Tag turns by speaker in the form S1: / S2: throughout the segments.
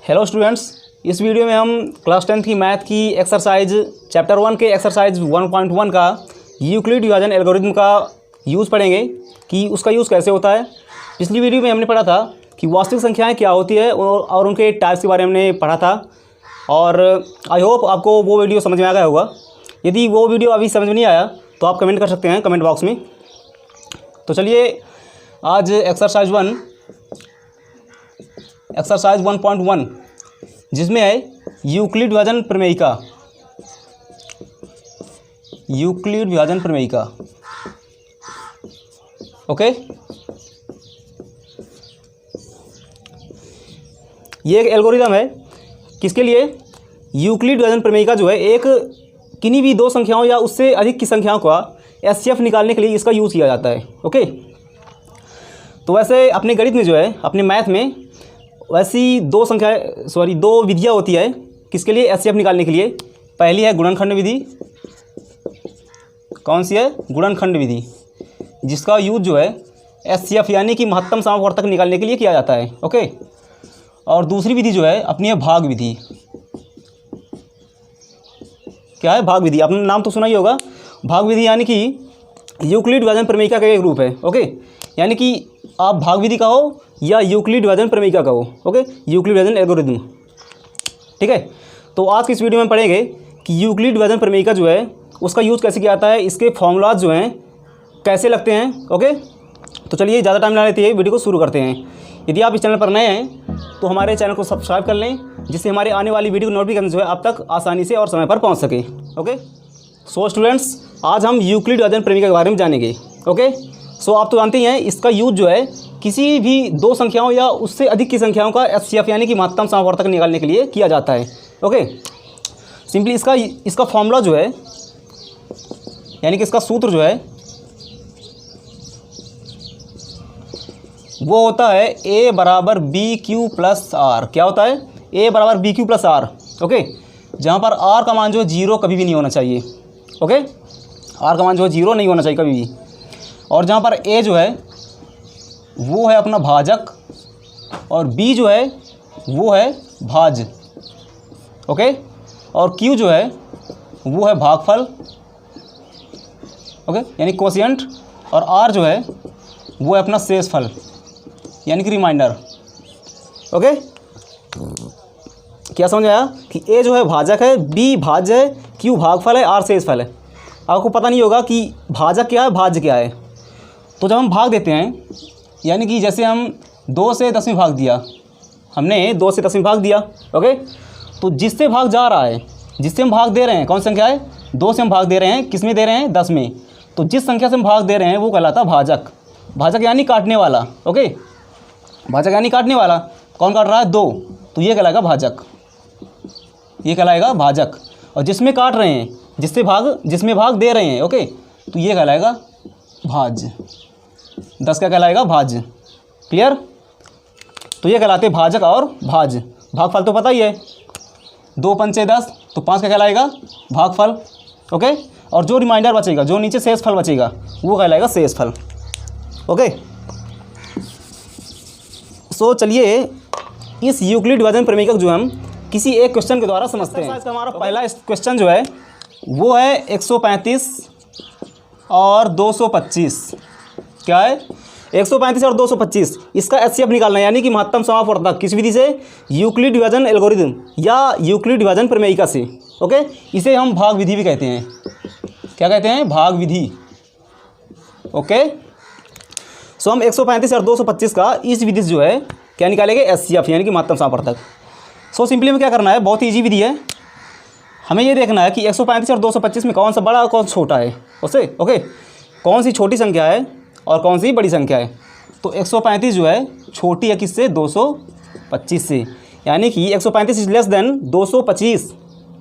S1: Hello students, इस video में हम क्लास 10 की मैथ की एक्सरसाइज चैप्टर 1 के एक्सरसाइज 1.1 का यूक्लिड डिवीजन एल्गोरिथम का यूज़ पढ़ेंगे कि उसका यूज़ कैसे होता है। पिछली वीडियो में हमने पढ़ा था कि वास्तविक संख्याएं क्या होती है और उनके टाइप्स के बारे में हमने पढ़ा था और आई होप आपको वो वीडियो समझ में आ गया होगा। यदि वो वीडियो अभी समझ में नहीं आया तो आप कमेंट कर सकते हैं कमेंट बॉक्स में। तो चलिए आज एक्सरसाइज 1.1 जिसमें है यूक्लिड विभाजन प्रमेयिका। ओके, ये एक एल्गोरिथम है किसके लिए? यूक्लिड विभाजन प्रमेयिका जो है एक किन्हीं भी दो संख्याओं या उससे अधिक की संख्याओं का एचसीएफ निकालने के लिए इसका यूज़ किया जाता है। ओके, तो वैसे अपने गणित में जो है, अपने मैथ में वैसी दो विधियाँ होती है किसके लिए? एचसीएफ निकालने के लिए। पहली है गुणनखंड विधि। कौन सी है? गुणनखंड विधि, जिसका यूज जो है एचसीएफ यानी कि महत्तम समापवर्तक निकालने के लिए किया जाता है। ओके, और दूसरी विधि जो है अपनी है भाग विधि। क्या है? भाग विधि। आपने नाम तो सुना ही होगा। भाग विधि यानी कि यूक्लिड विभाजन प्रमेयिका का एक रूप है। ओके, यानी कि आप भाग विधि कहो या यूक्लिड विभाजन प्रमेयिका कहो। ओके, यूक्लिड विभाजन एल्गोरिथम। ठीक है, तो आज की इस वीडियो में पढ़ेंगे कि यूक्लिड विभाजन प्रमेयिका जो है उसका यूज़ कैसे किया जाता है, इसके फॉर्मूलाज जो हैं कैसे लगते हैं। ओके, तो चलिए ज़्यादा टाइम ना लेते हुए वीडियो को शुरू करते हैं। यदि आप इस चैनल पर नए हैं तो हमारे चैनल को सब्सक्राइब कर लें, जिससे हमारे आने वाली वीडियो की नोटिफिकेशन जो है आप तक आसानी से और समय पर पहुँच सके। ओके, सो स्टूडेंट्स, आज हम यूक्लिड विभाजन प्रमेयिका के बारे में जानेंगे। ओके, सो आप तो जानते ही हैं इसका यूज जो है किसी भी दो संख्याओं या उससे अधिक की संख्याओं का एचसीएफ यानी कि महत्तम समापवर्तक निकालने के लिए किया जाता है। ओके, सिंपली इसका फॉर्मूला जो है यानी कि इसका सूत्र जो है वो होता है a बराबर बी क्यू प्लस आर। क्या होता है? a बराबर B Q plus R. Okay, जहाँ पर r का मान जो है 0 कभी भी नहीं होना चाहिए। ओके, r का मान जो है 0 नहीं होना चाहिए कभी भी। और जहाँ पर a जो है वो है अपना भाजक और b जो है वो है भाज। ओके, और q जो है वो है भागफल। ओके, यानी कोशिएंट। और r जो है वो है अपना शेषफल यानी कि रिमाइंडर। ओके, क्या समझ आया कि a जो है भाजक है, b भाज्य है, q भागफल है, r शेषफल है। आपको पता नहीं होगा कि भाजक क्या है, भाज्य क्या है। तो जब हम भाग देते हैं यानी कि जैसे हम 2 से 10वीं भाग दिया, हमने 2 से 10वीं भाग दिया। ओके, तो जिससे भाग जा रहा है, जिससे हम भाग दे रहे हैं, कौन सी संख्या है? 2 से हम भाग दे रहे हैं, किस में दे रहे हैं? 10 में। तो जिस संख्या से हम भाग दे रहे हैं वो कहलाता भाजक। भाजक यानी काटने वाला। ओके, भाजक यानी काटने वाला। कौन काट रहा है? 2, तो ये कहलाएगा भाजक, ये कहलाएगा भाजक। और जिसमें काट रहे हैं, जिसमें भाग दे रहे हैं, ओके, तो ये कहलाएगा भाज्य। 10 का कहलाएगा भाज्य। क्लियर? तो ये कहलाते भाजक और भाज्य। भागफल तो पता ही है, 2 पंचे 10, तो 5 का कहलाएगा भागफल। ओके, और जो रिमाइंडर बचेगा, जो नीचे शेषफल बचेगा, वो कहलाएगा शेषफल। ओके, सो चलिए इस यूक्लिड विभाजन प्रमेयिका जो हम किसी एक क्वेश्चन के द्वारा समझते हैं। हमारा पहला क्वेश्चन जो है वो है 135 और 225। क्या है? 135 और 225, इसका एचसीएफ निकालना है यानी कि महत्तम समापवर्तक। किस विधि से? यूक्लिड विभाजन एल्गोरिथम या यूक्लिड विभाजन प्रमेयिका से। ओके, इसे हम भाग विधि भी कहते हैं। क्या कहते हैं? भाग विधि। ओके, सो हम 135 और 225 का इस विधि से जो है क्या निकालेंगे? एचसीएफ यानी कि महत्तम समापवर्तक। सो सिंपली में क्या करना है, बहुत ईजी विधि है। हमें ये देखना है कि 135 और 225 में कौन सा बड़ा और कौन सा छोटा है उससे। ओके, कौन सी छोटी संख्या है और कौन सी बड़ी संख्या है। तो 135 जो है छोटी है किससे? 225 से, यानी कि 135 इज लेस देन 225।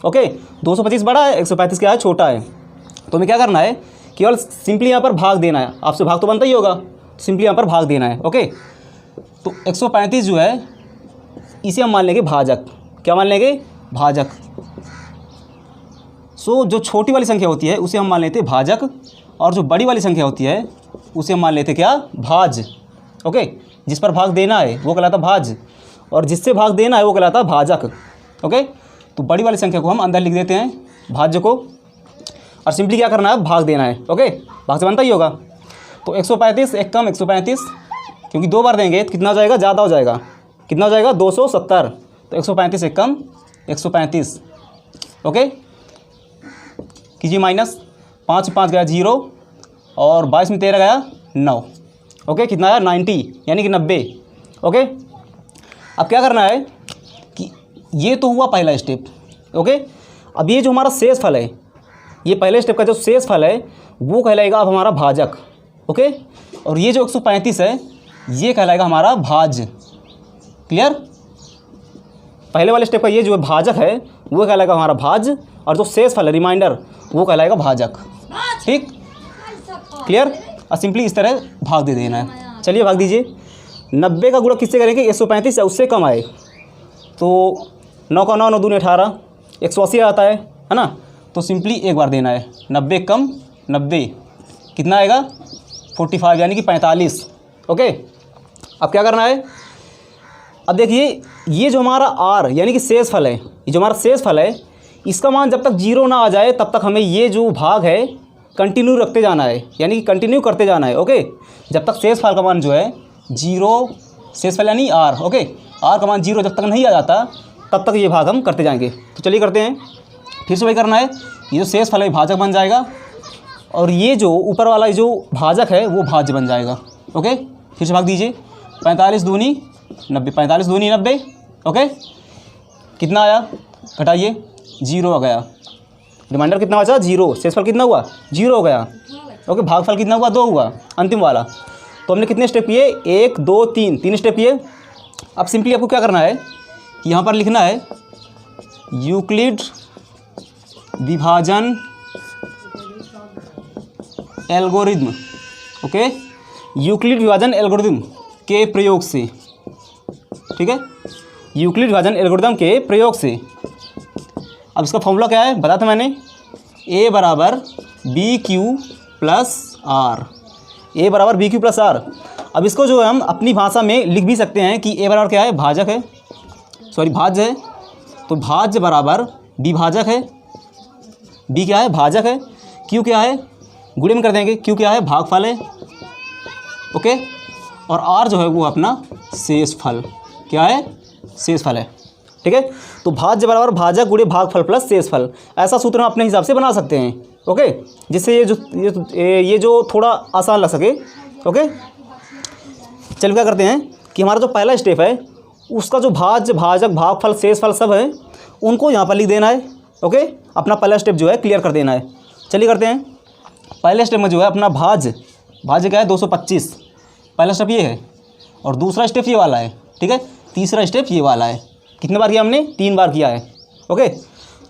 S1: ओके, 225 बड़ा है, 135 क्या है? छोटा है। तो हमें क्या करना है, केवल सिंपली यहाँ पर भाग देना है। आपसे भाग तो बनता ही होगा, सिंपली यहाँ पर भाग देना है। ओके, तो 135 जो है इसे हम मान लेंगे भाजक। क्या मान लेंगे? भाजक। सो जो छोटी वाली संख्या होती है उसे हम मान लेते हैं भाजक, और जो बड़ी वाली संख्या होती है उसे हम मान लेते क्या, भाज। ओके, जिस पर भाग देना है वो कहलाता भाज, और जिससे भाग देना है वो कहलाता है भाजक। ओके, तो बड़ी वाली संख्या को हम अंदर लिख देते हैं भाज्य को, और सिंपली क्या करना है, भाग देना है। ओके, भाग से बनता ही होगा। तो 135 एक कम 135, क्योंकि 2 बार देंगे तो कितना हो जाएगा, ज़्यादा हो जाएगा, कितना हो जाएगा 270। तो 135 एक कम 135। ओके, कीजिए माइनस, 5 5 गया 0 और 22 में 13 गया 9। ओके, कितना आया 90 यानी कि 90। ओके, अब क्या करना है कि ये तो हुआ पहला स्टेप। ओके, अब ये जो हमारा शेष फल है, ये पहले स्टेप का जो शेष फल है वो कहलाएगा अब हमारा भाजक। ओके, और ये जो 135 है ये कहलाएगा हमारा भाज्य। क्लियर? पहले वाले स्टेप का ये जो भाजक है वो कहलाएगा हमारा भाज्य, और जो शेष फल है रिमाइंडर वो कहलाएगा भाजक। ठीक, क्लियर? और सिंपली इस तरह भाग दे देना है। चलिए भाग दीजिए। 90 का गुणा किससे करेंगे, 135 से उससे कम आए तो 9 का 9 9 दूनी 18, 180 आता है ना। तो सिंपली एक बार देना है, 90 कम 90 कितना आएगा 45 यानी कि 45। ओके, अब क्या करना है, अब देखिए ये जो हमारा आर यानी कि शेष फल है, ये जो हमारा शेष फल है इसका मान जब तक 0 ना आ जाए तब तक हमें ये जो भाग है कंटिन्यू रखते जाना है, यानी कि कंटिन्यू करते जाना है। ओके, जब तक शेष फल का मान जो है 0, शेष फल यानी आर, ओके, आर का मान 0 जब तक नहीं आ जाता तब तक ये भाग हम करते जाएंगे। तो चलिए करते हैं, फिर से वही करना है। ये जो शेष फल है भाजक बन जाएगा, और ये जो ऊपर वाला जो भाजक है वो भाज्य बन जाएगा। ओके, फिर से भाग दीजिए। 45 दूनी 90, 45 दूनी 90। ओके, कितना आया, घटाइए 0 आ गया। रिमाइंडर कितना बचा 0, शेषफल कितना हुआ 0 हो गया। ओके, भागफल कितना हुआ 2 हुआ, अंतिम वाला। तो हमने कितने स्टेप किए, 1 2 3 स्टेप किए। अब सिंपली आपको क्या करना है कि यहाँ पर लिखना है यूक्लिड विभाजन एल्गोरिथम। ओके, यूक्लिड विभाजन एल्गोरिथम के प्रयोग से, ठीक है, यूक्लिड विभाजन एल्गोरिथम के प्रयोग से। अब इसका फॉर्मूला क्या है बताया था मैंने, a बराबर B Q plus R, a बराबर बी क्यू प्लस आर। अब इसको जो है हम अपनी भाषा में लिख भी सकते हैं कि a बराबर क्या है, भाजक है, सॉरी भाज्य है। तो भाज्य बराबर b भाजक है, b क्या है भाजक है, q क्या है गुणे में कर देंगे, q क्या है भागफल है। ओके, और r जो है वो अपना शेषफल, क्या है शेषफल है। ठीक है, तो भाज्य बराबर भाजक गुणे भागफल प्लस शेषफल, ऐसा सूत्र हम अपने हिसाब से बना सकते हैं। ओके, जिससे ये जो थोड़ा आसान लग सके। ओके, चलिए क्या करते हैं कि हमारा जो पहला स्टेप है उसका जो भाज्य भाजक भागफल शेषफल सब है उनको यहाँ पर लिख देना है। ओके, अपना पहला स्टेप जो है क्लियर कर देना है। चलिए करते हैं। पहले स्टेप में जो है अपना भाज्य क्या है 225, पहला स्टेप ये है, और दूसरा स्टेप ये वाला है। ठीक है, तीसरा स्टेप ये वाला है। कितने बार किया हमने, 3 बार किया है। ओके,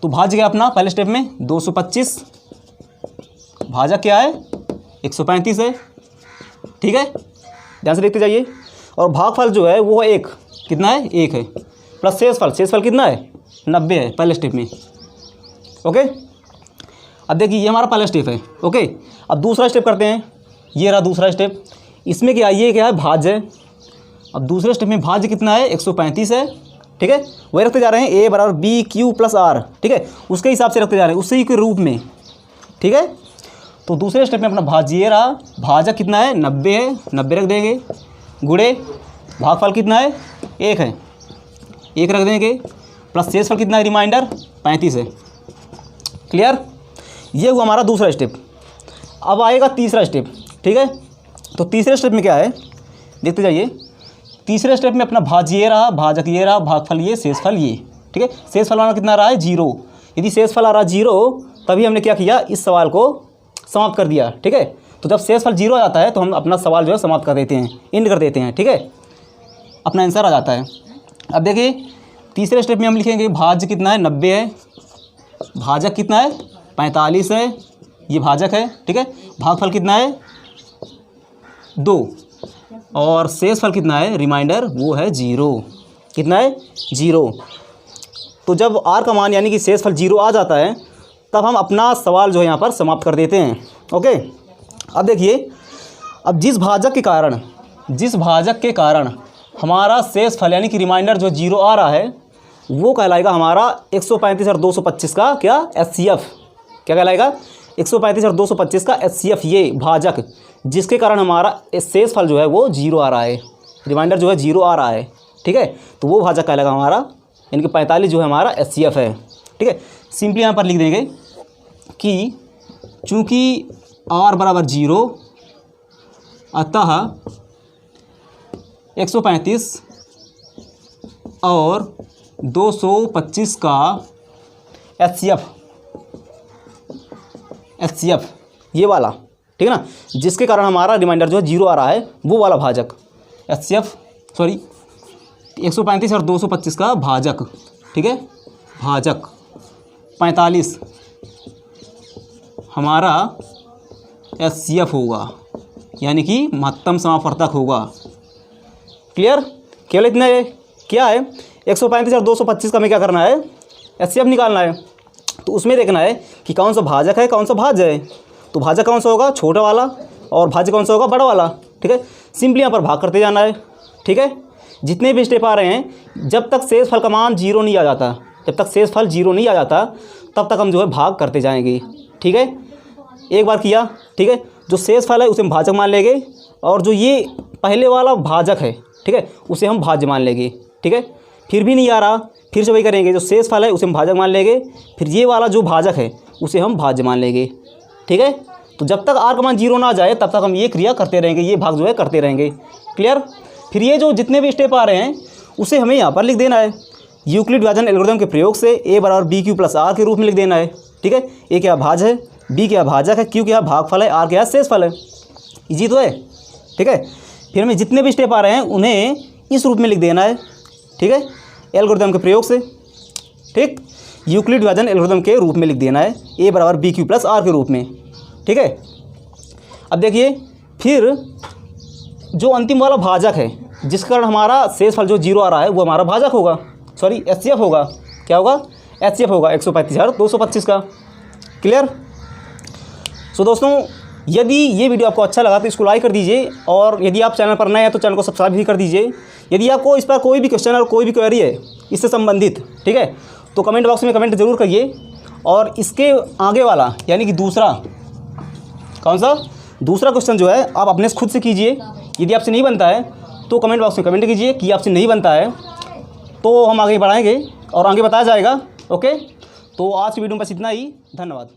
S1: तो भाज्य क्या अपना पहले स्टेप में 225, भाजक क्या है 135 है। ठीक है, ध्यान से देखते जाइए। और भागफल जो है वो 1, कितना है 1 है, प्लस शेषफल कितना है 90 है पहले स्टेप में। ओके, अब देखिए ये हमारा पहला स्टेप है। ओके, अब दूसरा स्टेप करते हैं। ये रहा दूसरा स्टेप, इसमें क्या ये क्या है भाज्य है। अब दूसरे स्टेप में भाज्य कितना है 135 है। ठीक है, वही रखते जा रहे हैं, a बराबर बी क्यू प्लस आर। ठीक है, उसके हिसाब से रखते जा रहे हैं, उसी के रूप में। ठीक है, तो दूसरे स्टेप में अपना भाज्य ये रहा, भाजक कितना है 90 है, 90 रख देंगे, गुणे भागफल कितना है 1 है, 1 रख देंगे, प्लस शेषफल कितना है रिमाइंडर 35 है। क्लियर, ये हुआ हमारा दूसरा स्टेप। अब आएगा तीसरा स्टेप। ठीक है, तो तीसरे स्टेप में क्या है देखते जाइए। तीसरे स्टेप में अपना भाज्य ये रहा, भाजक ये रहा, भागफल ये, शेषफल ये। ठीक है, शेषफल वाला कितना रहा है 0। यदि शेषफल आ रहा 0 तभी हमने क्या किया, इस सवाल को समाप्त कर दिया। ठीक है, तो जब शेषफल 0 आ जाता है तो हम अपना सवाल जो है समाप्त कर देते हैं, एंड कर देते हैं। ठीक है, अपना आंसर आ जाता है। अब देखिए तीसरे स्टेप में हम लिखेंगे भाज्य कितना है 90 है, भाजक कितना है 45 है, ये भाजक है। ठीक है, भागफल कितना है 2, और शेषफल कितना है रिमाइंडर वो है 0। कितना है 0। तो जब r का मान यानी कि शेषफल 0 आ जाता है तब हम अपना सवाल जो है यहाँ पर समाप्त कर देते हैं। ओके, अब देखिए, अब जिस भाजक के कारण हमारा शेष फल यानी कि रिमाइंडर जो 0 आ रहा है वो कहलाएगा हमारा 135 और 225 का क्या HCF। क्या कहलाएगा? 135 और 225 का HCF, ये भाजक, जिसके कारण हमारा शेष फल जो है वो 0 आ रहा है, रिमाइंडर जो है 0 आ रहा है। ठीक है, तो वो भाजक कहलाएगा हमारा, यानी कि 45 जो है हमारा HCF है। ठीक है, सिंपली यहाँ पर लिख देंगे कि चूँकि R बराबर 0 अतः 135 और 225 का HCF ये वाला, ठीक है ना, जिसके कारण हमारा रिमाइंडर जो है 0 आ रहा है, वो वाला भाजक HCF, सॉरी 135 और 225 का भाजक। ठीक है, भाजक 45 हमारा HCF होगा, यानी कि महत्तम समापवर्तक होगा। क्लियर? केवल इतना है। क्या है? 135 और 225 का हमें क्या करना है? HCF निकालना है। तो उसमें देखना है कि कौन सा भाजक है, कौन सा भाज्य है। तो भाजक कौन सा होगा? छोटा वाला, और भाज्य कौन सा होगा? बड़ा वाला। ठीक है, सिंपली यहाँ पर भाग करते जाना है। ठीक है, जितने भी स्टेप आ रहे हैं, जब तक शेष फल का मान 0 नहीं आ जाता, जब तक शेष फल 0 नहीं आ जाता, तब तक हम जो है भाग करते जाएंगे। ठीक है, एक बार किया, ठीक है, जो शेष फल है उसे हम भाजक मान लेंगे, और जो ये पहले वाला भाजक है, ठीक है, उसे हम भाज्य मान लेंगे। ठीक है, फिर भी नहीं आ रहा, फिर से वही करेंगे, जो शेष फल है उसे हम भाजक मान लेंगे, फिर ये वाला जो भाजक है उसे हम भाज्य मान लेंगे। ठीक है, तो जब तक R का मान 0 ना आ जाए तब तक हम ये क्रिया करते रहेंगे, ये भाग जो है करते रहेंगे। क्लियर? फिर ये जो जितने भी स्टेप आ रहे हैं उसे हमें यहाँ पर लिख देना है, यूक्लिड विभाजन एल्गोरिथम के प्रयोग से A बराबर BQ प्लस R के रूप में लिख देना है। ठीक है, A क्या भाज्य है, B क्या भाजक है, Q क्या भागफल है, R क्या शेष फल है। इजी तो है। ठीक है, फिर हमें जितने भी स्टेप आ रहे हैं उन्हें इस रूप में लिख देना है। ठीक है, एल्गोरिथम के प्रयोग से, ठीक, यूक्लिड विभाजन एल्गोरिथम के रूप में लिख देना है, A बराबर BQ प्लस R के रूप में। ठीक है, अब देखिए, फिर जो अंतिम वाला भाजक है जिसके कारण हमारा शेष फल जो 0 आ रहा है वो हमारा भाजक होगा, सॉरी HCF होगा। क्या होगा? HCF होगा 135 और 225 का। क्लियर? सो दोस्तों, यदि ये वीडियो आपको अच्छा लगा तो इसको लाइक कर दीजिए, और यदि आप चैनल पर नए हैं तो चैनल को सब्सक्राइब भी कर दीजिए। यदि आपको इस पर कोई भी क्वेश्चन और कोई भी क्वेरी है इससे संबंधित, ठीक है, तो कमेंट बॉक्स में कमेंट जरूर करिए। और इसके आगे वाला यानी कि दूसरा, कौन सा? दूसरा क्वेश्चन जो है आप अपने से खुद से कीजिए। यदि आपसे नहीं बनता है तो कमेंट बॉक्स में कमेंट कीजिए कि आपसे नहीं बनता है, तो हम आगे बढ़ाएंगे और आगे बताया जाएगा। ओके, तो आज की वीडियो में बस इतना ही। धन्यवाद।